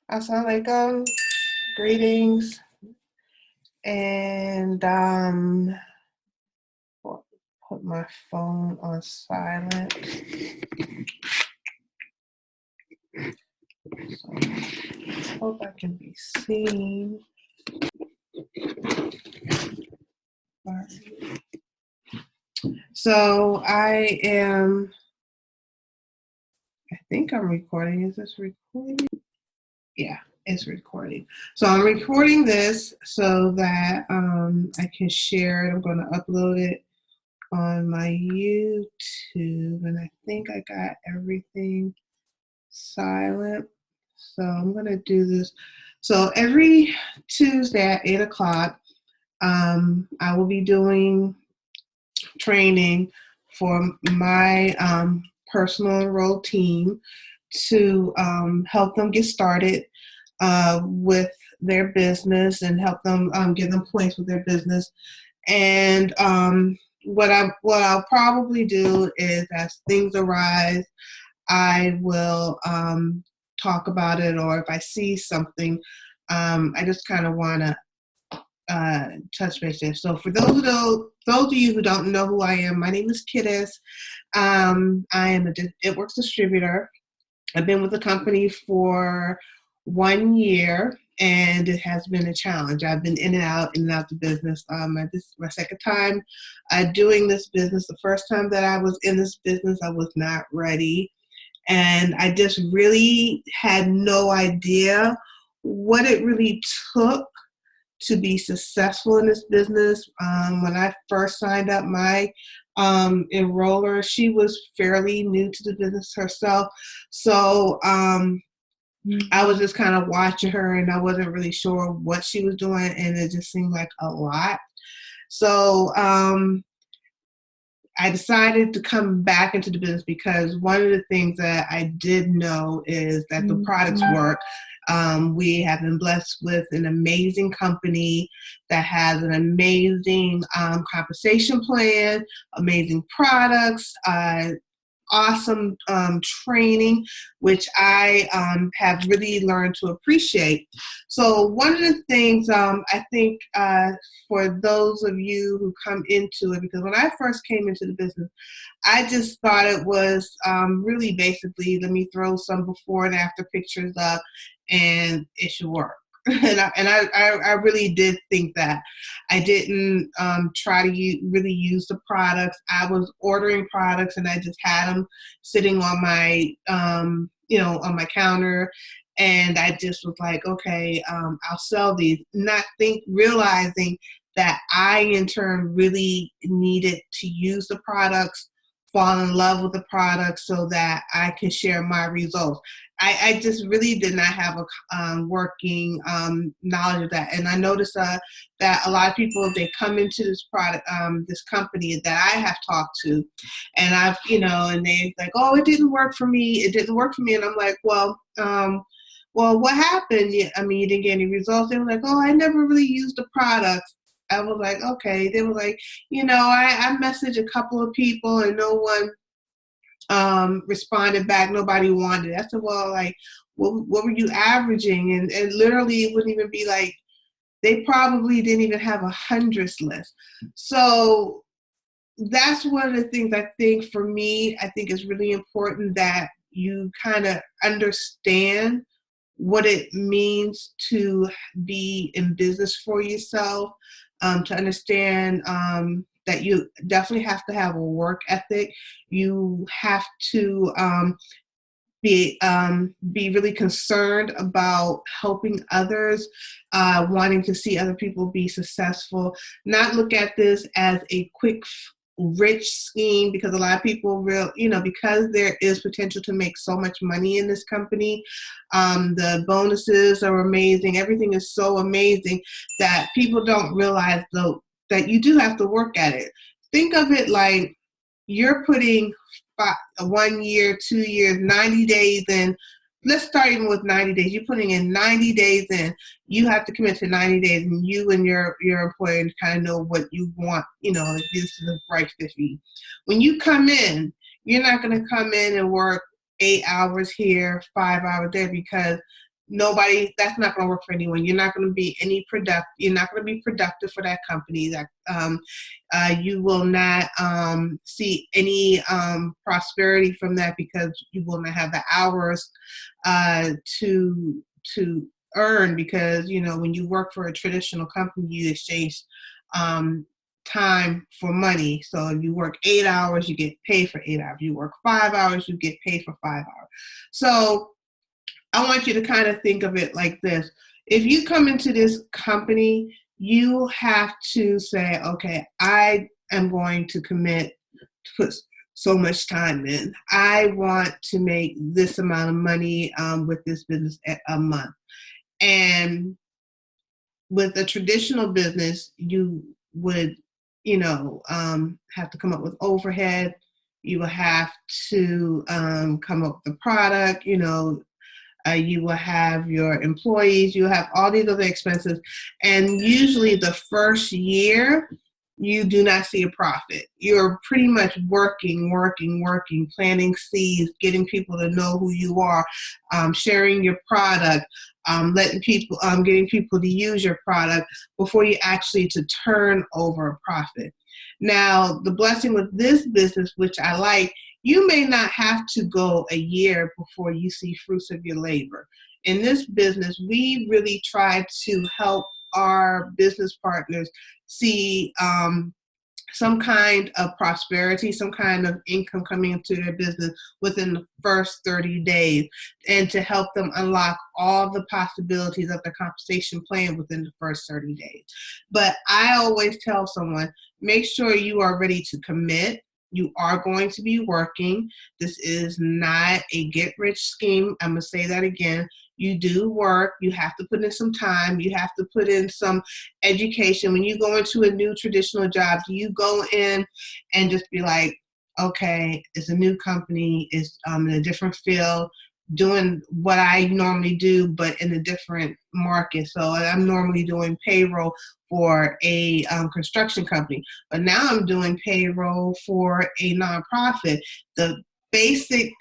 Assalamualaikum, greetings, and put my phone on silent. So hope I can be seen. So I think I'm recording. Is this recording? Yeah, it's recording. So I'm recording this so that I can share it. I'm going to upload it on my YouTube, and I think I got everything silent. So I'm going to do this. So every Tuesday at 8 o'clock, I will be doing training for my personal enrolled team to help them get started with their business and help them give them points with their business. And what I'll probably do is, as things arise, I will talk about it, or if I see something, I just kind of want to touch base there. So for those of you who don't know who I am, my name is Kidist. I am a ItWorks distributor. I've been with the company for 1 year, and it has been a challenge. I've been in and out the business. This is my second time doing this business. The first time that I was in this business, I was not ready. And I just really had no idea what it really took to be successful in this business. When I first signed up my enroller, she was fairly new to the business herself. So I was just kind of watching her, and I wasn't really sure what she was doing, and it just seemed like a lot. So I decided to come back into the business because one of the things that I did know is that the products work. We have been blessed with an amazing company that has an amazing compensation plan, amazing products, awesome training, which I have really learned to appreciate. So one of the things I think for those of you who come into it, because when I first came into the business, I just thought it was really basically, let me throw some before and after pictures up and it should work. And I really did think that. I didn't try to really use the products. I was ordering products, and I just had them sitting on my, on my counter. And I just was like, okay, I'll sell these, not realizing that I, in turn, really needed to use the products, fall in love with the products so that I can share my results. I just really did not have a working knowledge of that. And I noticed that a lot of people, they come into this product, this company that I have talked to, and and they're like, oh, it didn't work for me. It didn't work for me. And I'm like, well, what happened? I mean, you didn't get any results. They were like, oh, I never really used the products. I was like, okay. They were like, I messaged a couple of people and no one responded back. Nobody wanted it. I said, well, like, what were you averaging? And literally it wouldn't even be like, they probably didn't even have a hundreds list. So that's one of the things I think for me, I think is really important that you kind of understand what it means to be in business for yourself, to understand that you definitely have to have a work ethic. You have to be really concerned about helping others, wanting to see other people be successful. Not look at this as a quick rich scheme, because a lot of people because there is potential to make so much money in this company. The bonuses are amazing. Everything is so amazing that people don't realize though that you do have to work at it. Think of it like you're putting 1 year, 2 years, 90 days in. Let's start even with 90 days. You're putting in 90 days in. You have to commit to 90 days, and you and your employer kind of know what you want, if this is the right fit for you. When you come in, you're not going to come in and work 8 hours here, 5 hours there, because that's not going to work for anyone. You're not going to be you're not going to be productive for that company. That you will not see any prosperity from that, because you will not have the hours to earn, because when you work for a traditional company, you exchange time for money. So if you work 8 hours, you get paid for 8 hours. You work 5 hours, you get paid for 5 hours. So I want you to kind of think of it like this. If you come into this company, you have to say, okay, I am going to commit to put so much time in. I want to make this amount of money with this business a month. And with a traditional business, you would, have to come up with overhead. You will have to come up with the product, you will have your employees, you have all these other expenses. And usually the first year, you do not see a profit. You're pretty much working, planting seeds, getting people to know who you are, sharing your product, getting people to use your product before you actually to turn over a profit. Now, the blessing with this business, which I like, you may not have to go a year before you see fruits of your labor. In this business, we really try to help our business partners see some kind of prosperity, some kind of income coming into their business within the first 30 days, and to help them unlock all the possibilities of the compensation plan within the first 30 days. But I always tell someone, make sure you are ready to commit. You are going to be working. This is not a get-rich scheme. I'm going to say that again. You do work. You have to put in some time. You have to put in some education. When you go into a new traditional job, you go in and just be like, okay, it's a new company. It's in a different field, doing what I normally do, but in a different market. So I'm normally doing payroll for a construction company, but now I'm doing payroll for a nonprofit. The basic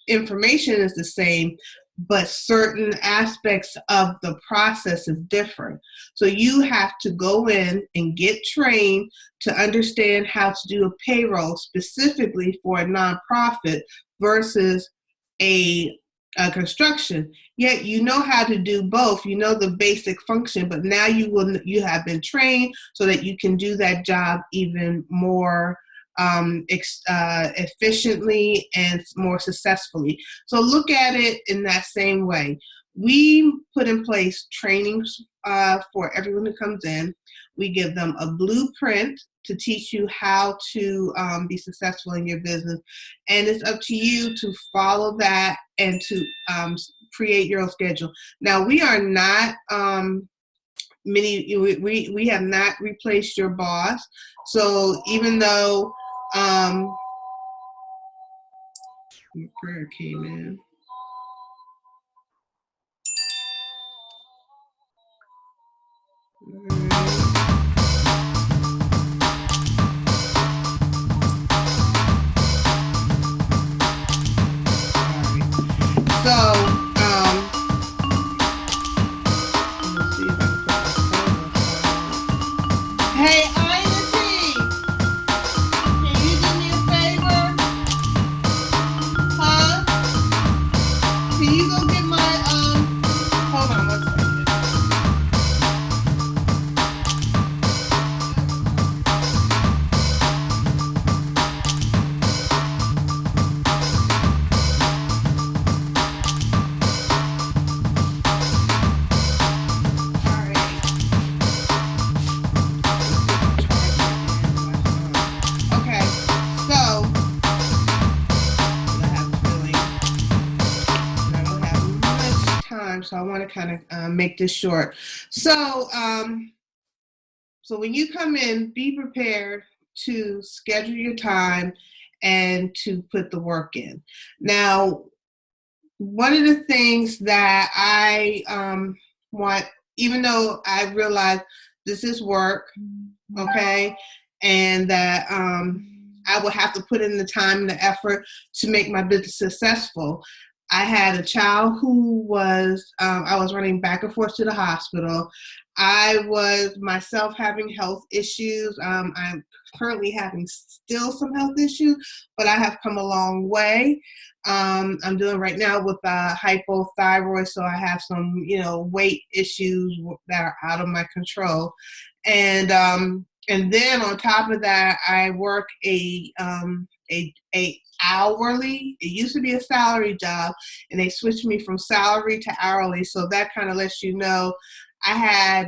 information is the same, but certain aspects of the process is different. So you have to go in and get trained to understand how to do a payroll specifically for a nonprofit versus a construction. Yet you know how to do both. You know the basic function, but now you have been trained so that you can do that job even more efficiently and more successfully. So look at it in that same way. We put in place trainings for everyone who comes in. We give them a blueprint to teach you how to be successful in your business. And it's up to you to follow that and to create your own schedule. Now, we are not we have not replaced your boss. So even though your prayer came in. So, let's see if I can put this phone. Hey, Auntie, can you do me a favor? Huh? Can you go get my, hold on one second. So I want to kind of make this short. So, so when you come in, be prepared to schedule your time and to put the work in. Now, one of the things that I want, even though I realize this is work, okay, and that I will have to put in the time and the effort to make my business successful, I had a child who was, I was running back and forth to the hospital. I was myself having health issues. I'm currently having still some health issues, but I have come a long way. I'm doing right now with hypothyroid, so I have some, weight issues that are out of my control. And then on top of that, I work a hourly. It used to be a salary job, and they switched me from salary to hourly. So that kind of lets you know.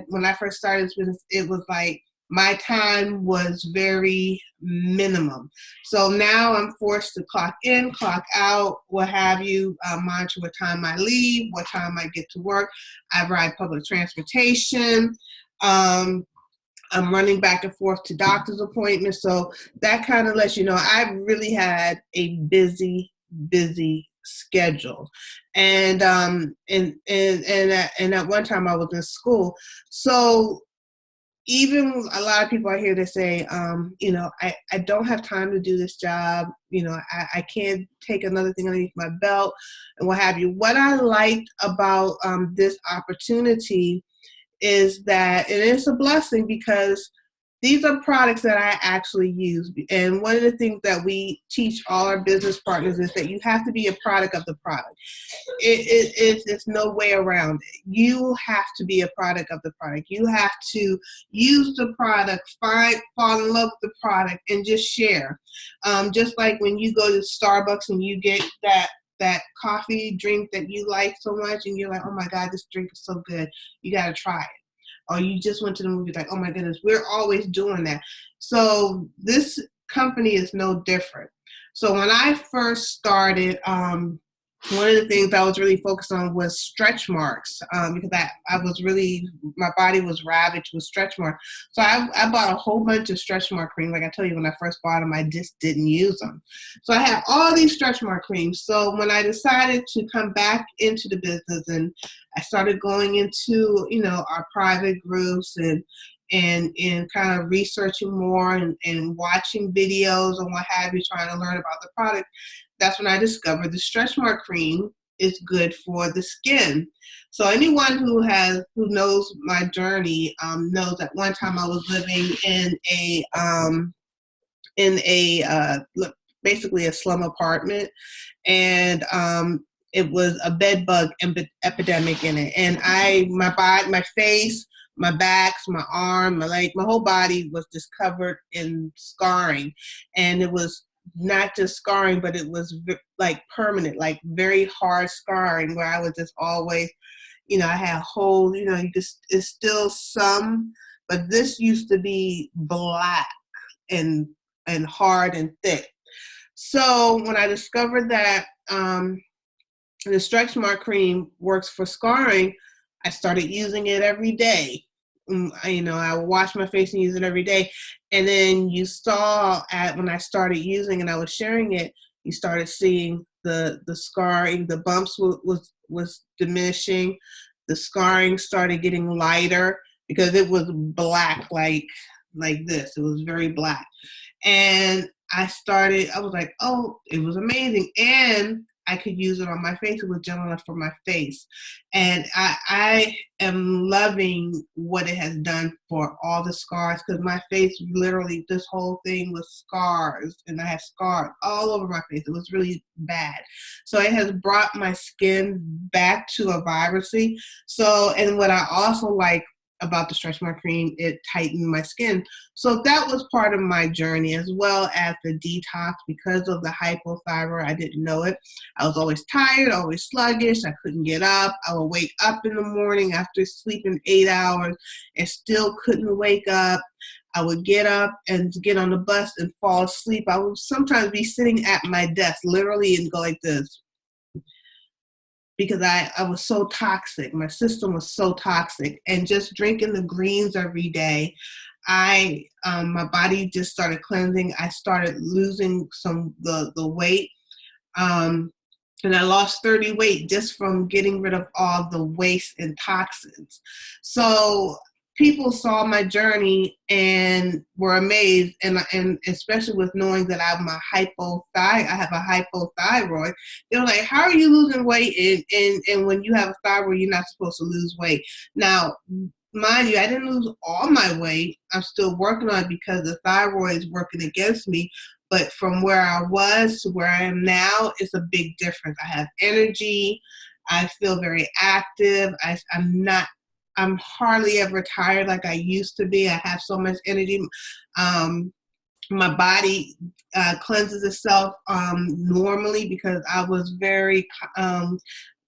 When I first started this business, it was like my time was very minimum. So now I'm forced to clock in, clock out, what have you, monitor what time I leave, what time I get to work. I ride public transportation. I'm running back and forth to doctor's appointments. So that kind of lets you know I've really had a busy schedule. And at one time I was in school. So even a lot of people I hear that say, I don't have time to do this job. I can't take another thing underneath my belt and what have you. What I liked about this opportunity is that, and it's a blessing because these are products that I actually use. And one of the things that we teach all our business partners is that you have to be a product of the product. It's no way around it. You have to be a product of the product. You have to use the product, fall in love with the product, and just share. Just like when you go to Starbucks and you get that coffee drink that you like so much and you're like, oh my God, this drink is so good. You got to try it. Or you just went to the movie like, oh my goodness, we're always doing that. So this company is no different. So when I first started, one of the things I was really focused on was stretch marks because my body was ravaged with stretch marks. So I bought a whole bunch of stretch mark cream. Like I tell you, when I first bought them, I just didn't use them. So I had all these stretch mark creams. So when I decided to come back into the business and I started going into, our private groups and kind of researching more and watching videos and what have you, trying to learn about the product, that's when I discovered the stretch mark cream is good for the skin. So anyone who knows my journey knows that one time I was living in a basically a slum apartment, and it was a bed bug epidemic in it. And my body, my face, my backs, my arm, my leg, my whole body was just covered in scarring. And it was not just scarring, but it was like permanent, like very hard scarring where I was just always, I had holes, it's still some, but this used to be black and hard and thick. So when I discovered that the stretch mark cream works for scarring, I started using it every day. I would wash my face and use it every day. And then you saw when I started using and I was sharing it, you started seeing the scarring, the bumps was diminishing. The scarring started getting lighter because it was black like this. It was very black. And I was like, oh, it was amazing. And I could use it on my face. It was gentle enough for my face. And I am loving what it has done for all the scars, because my face, literally, this whole thing was scars. And I had scars all over my face. It was really bad. So it has brought my skin back to a vibrancy. So, and what I also like about the stretch mark cream, it tightened my skin. So that was part of my journey, as well as the detox. Because of the hypothyroid, I didn't know it. I was always tired, always sluggish. I couldn't get up. I would wake up in the morning after sleeping 8 hours and still couldn't wake up. I would get up and get on the bus and fall asleep. I would sometimes be sitting at my desk, literally, and go like this, because I was so toxic. My system was so toxic. And just drinking the greens every day, my body just started cleansing. I started losing the weight. And I lost 30 weight just from getting rid of all the waste and toxins. So people saw my journey and were amazed, and especially with knowing that I have a hypothyroid. They were like, "How are you losing weight? And when you have a thyroid, you're not supposed to lose weight." Now, mind you, I didn't lose all my weight. I'm still working on it because the thyroid is working against me. But from where I was to where I am now, it's a big difference. I have energy. I feel very active. I'm hardly ever tired like I used to be. I have so much energy. My body cleanses itself normally because I was very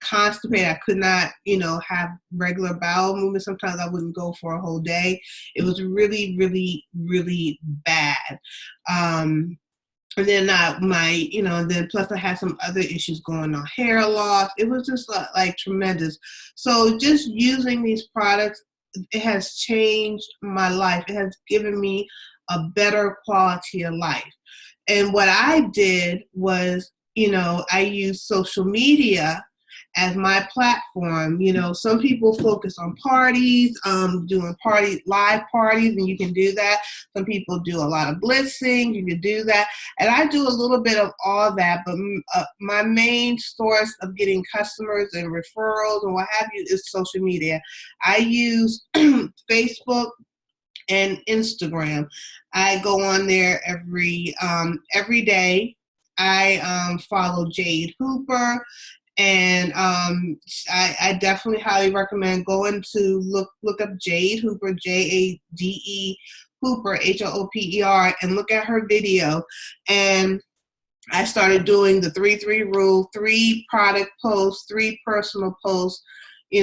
constipated. I could not, have regular bowel movement. Sometimes I wouldn't go for a whole day. It was really, really, really bad. And then then plus I had some other issues going on, hair loss. It was just like tremendous. So just using these products, it has changed my life. It has given me a better quality of life. And what I did was, I used social media as my platform. Some people focus on parties, doing live parties, and you can do that. Some people do a lot of blitzing, you can do that. And I do a little bit of all that, but my main source of getting customers and referrals and what have you is social media. I use Facebook and Instagram. I go on there every day. I follow Jade Hooper. And I definitely highly recommend going to look up Jade Hooper, Jade Hooper, Hooper, and look at her video. And I started doing the 3-3 rule: 3 product posts, 3 personal posts, 3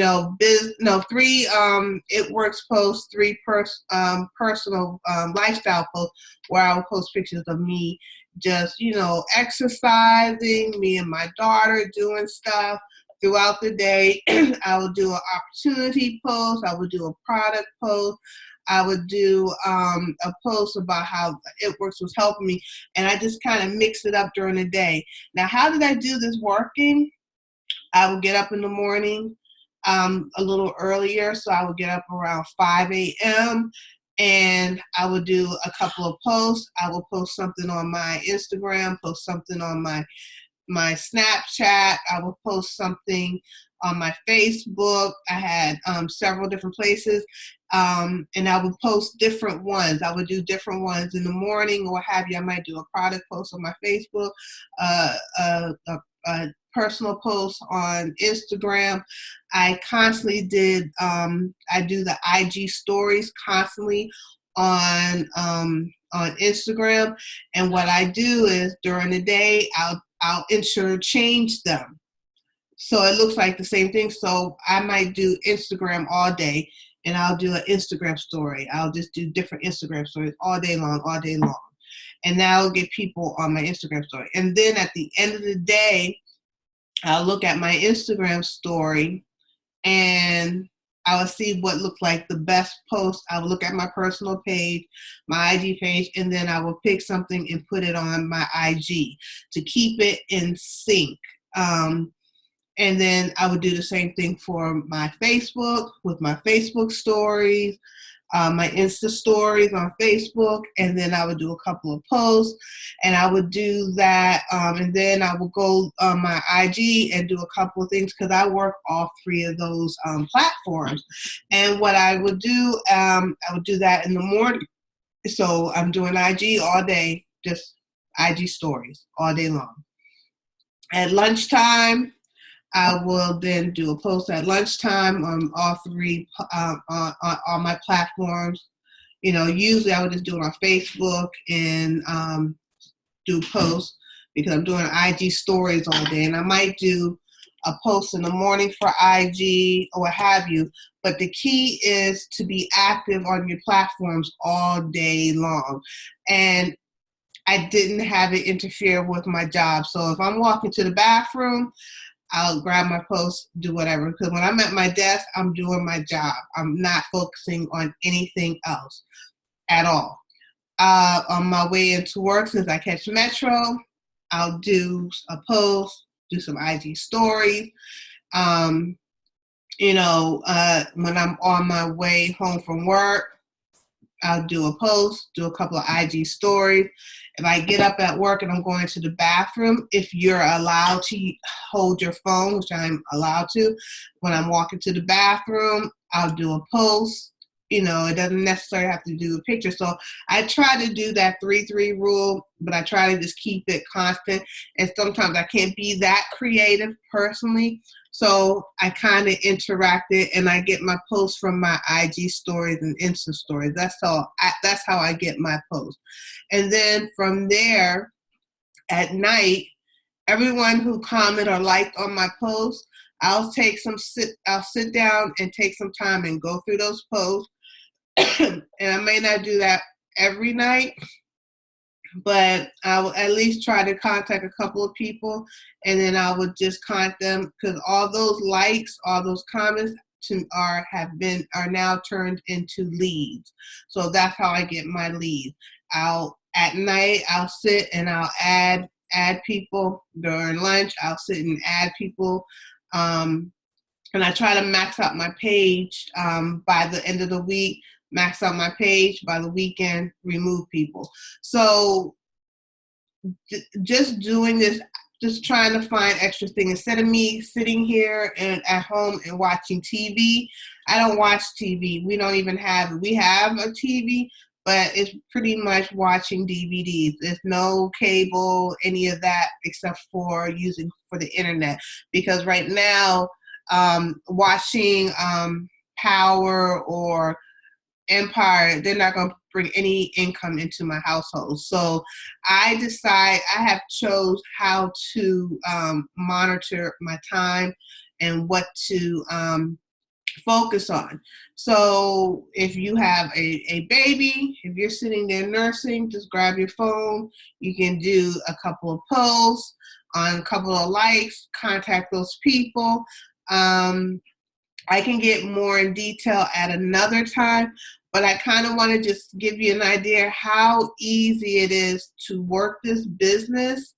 ItWorks posts, 3 personal lifestyle posts, where I will post pictures of me just, exercising, me and my daughter doing stuff throughout the day. I would do an opportunity post. I would do a product post. I would do a post about how ItWorks was helping me, and I just kind of mix it up during the day. Now, how did I do this working? I would get up in the morning a little earlier, so I would get up around 5 a.m., and I would do a couple of posts. I would post something on my Instagram, post something on my Snapchat. I would post something on my Facebook. I had several different places, and I would post different ones. I would do different ones in the morning or what have you. I might do a product post on my Facebook, a personal posts on Instagram. I constantly I do the IG stories constantly on Instagram. And what I do is during the day, I'll interchange them. So it looks like the same thing. So I might do Instagram all day, and I'll do an Instagram story. I'll just do different Instagram stories all day long. And that'll get people on my Instagram story. And then at the end of the day, I'll look at my Instagram story and I will see what looked like the best post. I will look at my personal page, my IG page, and then I will pick something and put it on my IG to keep it in sync. And then I would do the same thing for my Facebook with my Facebook stories, my Insta stories on Facebook, and then I would do a couple of posts, and I would do that, and then I would go on my IG and do a couple of things because I work all 3 of those platforms. And what I would do, I would do that in the morning. So I'm doing IG all day, just IG stories all day long. At lunchtime, I will then do a post at lunchtime on all 3 on all my platforms. Usually I would just do it on Facebook and do posts because I'm doing IG stories all day. And I might do a post in the morning for IG or what have you. But the key is to be active on your platforms all day long. And I didn't have it interfere with my job. So if I'm walking to the bathroom, I'll grab my post, do whatever. Because when I'm at my desk, I'm doing my job. I'm not focusing on anything else at all. On my way into work, since I catch Metro, I'll do a post, do some IG stories. when I'm on my way home from work, I'll do a post, do a couple of IG stories. If I get up at work and I'm going to the bathroom, if you're allowed to hold your phone, which I'm allowed to, when I'm walking to the bathroom, I'll do a post. It doesn't necessarily have to do a picture. So I try to do that 3-3 rule, but I try to just keep it constant. And sometimes I can't be that creative personally. So I kind of interact it, and I get my posts from my IG stories and Insta stories. That's how I get my posts. And then from there, at night, everyone who commented or liked on my post, I'll sit down and take some time and go through those posts. And I may not do that every night, but I will at least try to contact a couple of people, and then I would just contact them, because all those likes, all those comments are now turned into leads. So that's how I get my leads. At night I'll sit and I'll add people. During lunch I'll sit and add people, and I try to max out my page by the end of the week. Max out my page by the weekend, remove people. So just doing this, just trying to find extra things. Instead of me sitting here and at home and watching TV, I don't watch TV. We don't even have it. We have a TV, but it's pretty much watching DVDs. There's no cable, any of that, except for using for the internet. Because right now, watching Power or Empire, they're not going to bring any income into my household. So I have chose how to monitor my time and what to focus on. So if you have a baby, if you're sitting there nursing, just grab your phone. You can do a couple of posts on a couple of likes, contact those people. I can get more in detail at another time, but I kind of want to just give you an idea how easy it is to work this business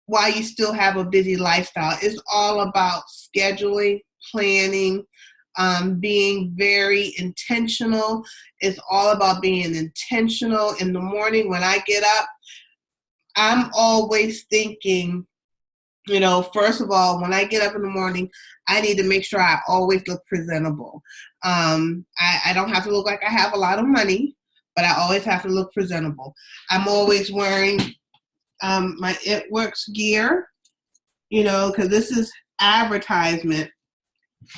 while you still have a busy lifestyle. It's all about scheduling, planning, being very intentional. It's all about being intentional. In the morning when I get up, I'm always thinking, first of all, when I get up in the morning, I need to make sure I always look presentable. I don't have to look like I have a lot of money, but I always have to look presentable. I'm always wearing my ItWorks gear, because this is advertisement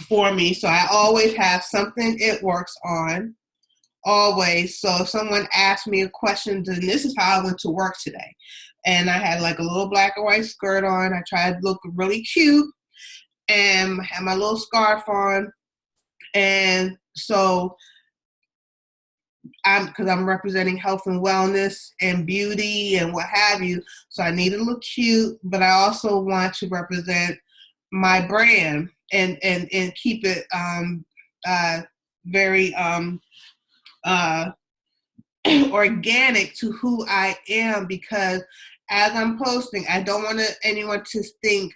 for me. So I always have something ItWorks on, always. So if someone asks me a question, then this is how I went to work today. And I had like a little black and white skirt on. I tried to look really cute and had my little scarf on. And so because I'm representing health and wellness and beauty and what have you. So I need to look cute, but I also want to represent my brand and keep it very organic to who I am, because as I'm posting, I don't want anyone to think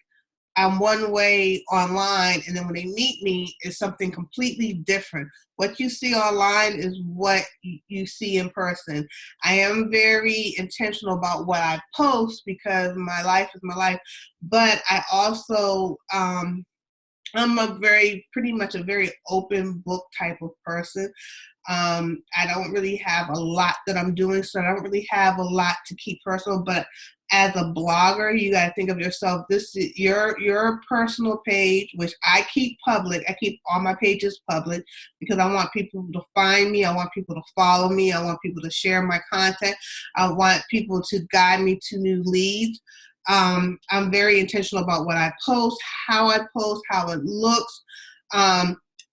I'm one way online, and then when they meet me, it's something completely different. What you see online is what you see in person. I am very intentional about what I post, because my life is my life, but I also, I'm pretty much a very open book type of person. I don't really have a lot that I'm doing, so I don't really have a lot to keep personal. But as a blogger, you got to think of yourself. This is your personal page, which I keep public. I keep all my pages public because I want people to find me. I want people to follow me. I want people to share my content. I want people to guide me to new leads. I'm very intentional about what I post, how it looks.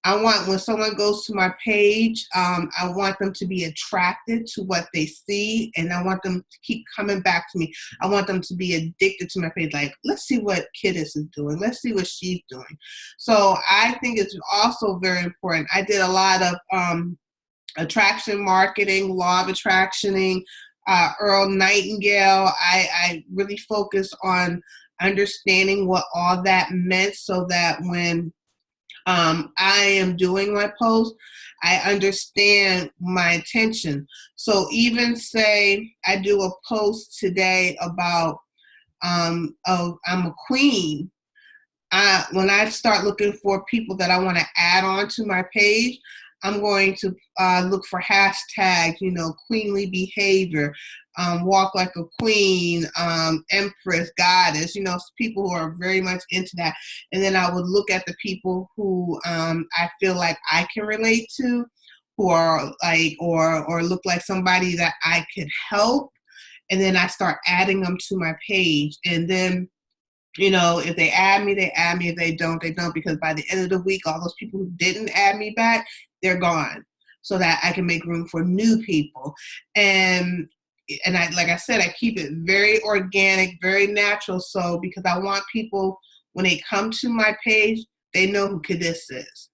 I want, when someone goes to my page, I want them to be attracted to what they see, and I want them to keep coming back to me. I want them to be addicted to my page. Like, let's see what Kidist is doing. Let's see what she's doing. So I think it's also very important. I did a lot of attraction marketing, law of attractioning, Earl Nightingale. I really focused on understanding what all that meant, so that when I am doing my post, I understand my intention. So even say I do a post today about, oh, I'm a queen. When I start looking for people that I want to add on to my page, I'm going to look for hashtags, queenly behavior, walk like a queen, empress, goddess, people who are very much into that. And then I would look at the people who I feel like I can relate to, who are like, or look like somebody that I could help. And then I start adding them to my page. And then if they add me, they add me. If they don't, they don't. Because by the end of the week, all those people who didn't add me back, they're gone. So that I can make room for new people. And I, like I said, I keep it very organic, very natural. So because I want people, when they come to my page, they know who Kidist is.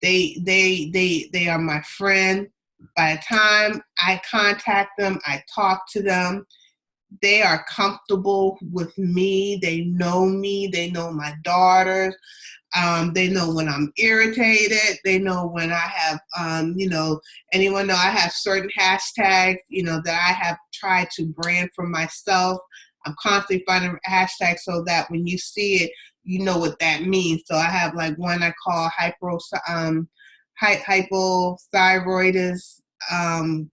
They are my friend. By the time I contact them, I talk to them, they are comfortable with me. They know me. They know my daughters. They know when I'm irritated. They know when I have, anyone know I have certain hashtags, that I have tried to brand for myself. I'm constantly finding hashtags so that when you see it, you know what that means. So I have like one I call hypothyroidism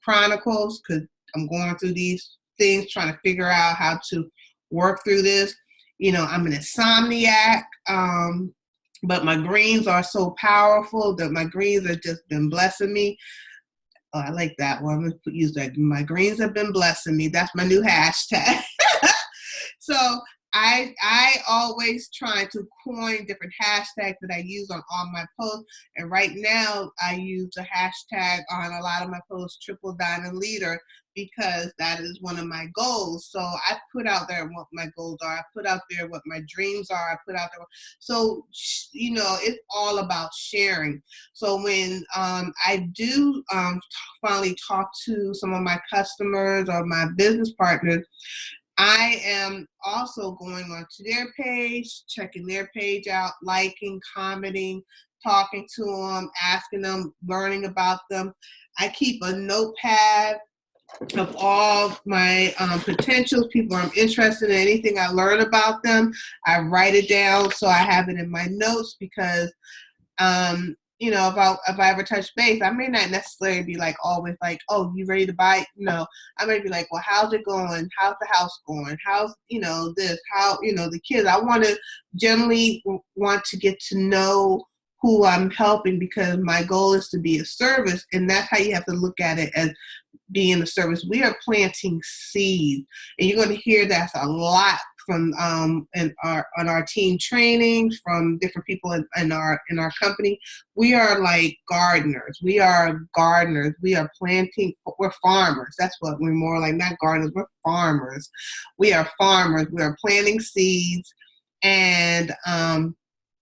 chronicles, because I'm going through these things, trying to figure out how to work through this. I'm an insomniac, but my greens are so powerful that my greens have just been blessing me. Oh, I like that one. I'm going to use that. My greens have been blessing me. That's my new hashtag. So I always try to coin different hashtags that I use on all my posts. And right now I use a hashtag on a lot of my posts, Triple Diamond Leader, because that is one of my goals. So I put out there what my goals are. I put out there what my dreams are. I put out there. So, it's all about sharing. So when I do finally talk to some of my customers or my business partners, I am also going onto their page, checking their page out, liking, commenting, talking to them, asking them, learning about them. I keep a notepad of all my potentials, people I'm interested in, anything I learn about them. I write it down so I have it in my notes, because if I ever touch base, I may not necessarily be like always like, oh, you ready to buy? No, I may be like, well, how's it going? How's the house going? How's, this, how, the kids. I want to generally want to get to know who I'm helping, because my goal is to be a service. And that's how you have to look at it, as being a service. We are planting seeds, and you're going to hear that a lot from on our team trainings, from different people in our company. We are like gardeners. We are gardeners. We are planting. We're farmers. That's what we're more like. Not gardeners. We're farmers. We are farmers. We are planting seeds, and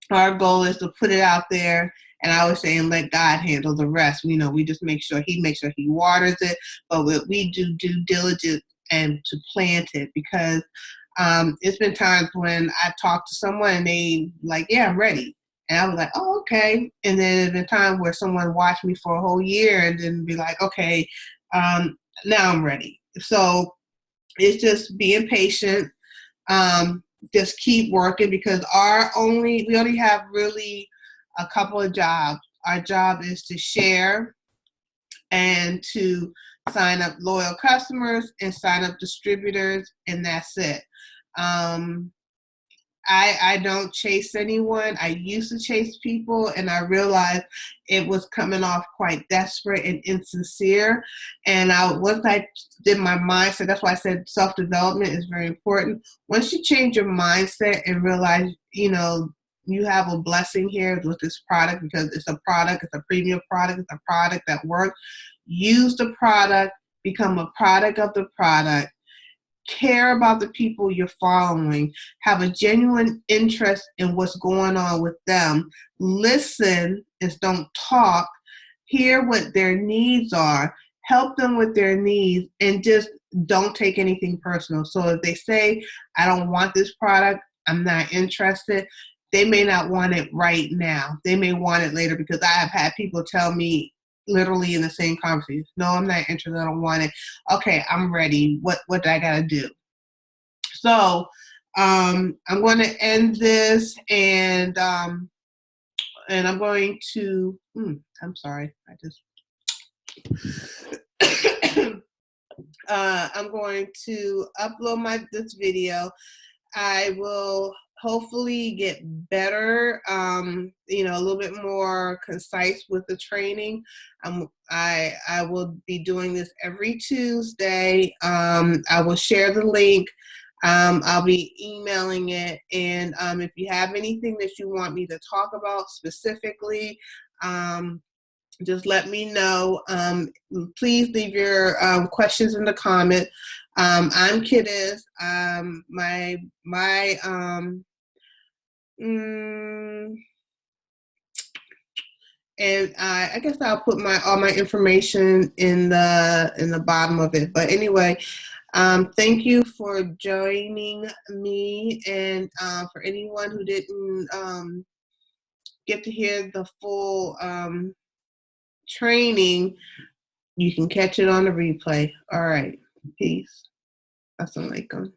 our goal is to put it out there. And I always say, and let God handle the rest. We just make sure He waters it, but we do due diligence and to plant it, because it's been times when I've talked to someone and they like, yeah, I'm ready. And I was like, oh, okay. And then there's been time where someone watched me for a whole year and then be like, okay, now I'm ready. So it's just being patient. Just keep working, because we only have really a couple of jobs. Our job is to share and to sign up loyal customers and sign up distributors, and that's it. I don't chase anyone. I used to chase people, and I realized it was coming off quite desperate and insincere. And once I did my mindset, that's why I said self-development is very important. Once you change your mindset and realize, you have a blessing here with this product, because it's a product, it's a premium product, it's a product that works. Use the product, become a product of the product. Care about the people you're following, have a genuine interest in what's going on with them, listen and don't talk, hear what their needs are, help them with their needs, and just don't take anything personal. So if they say, I don't want this product, I'm not interested, they may not want it right now. They may want it later, because I have had people tell me literally in the same conversation, no, I'm not interested, I don't want it. Okay, I'm ready. What do I gotta do? So I'm going to end this, and I'm going to, I'm sorry, I just, I'm going to upload this video. I will hopefully get better, a little bit more concise with the training. I will be doing this every Tuesday. I will share the link. I'll be emailing it, and if you have anything that you want me to talk about specifically, just let me know. Please leave your questions in the comment. I'm Kidist. And I guess I'll put all my information in the bottom of it. But anyway, thank you for joining me, and for anyone who didn't get to hear the full training, you can catch it on the replay. All right. Peace. Assalamu alaikum.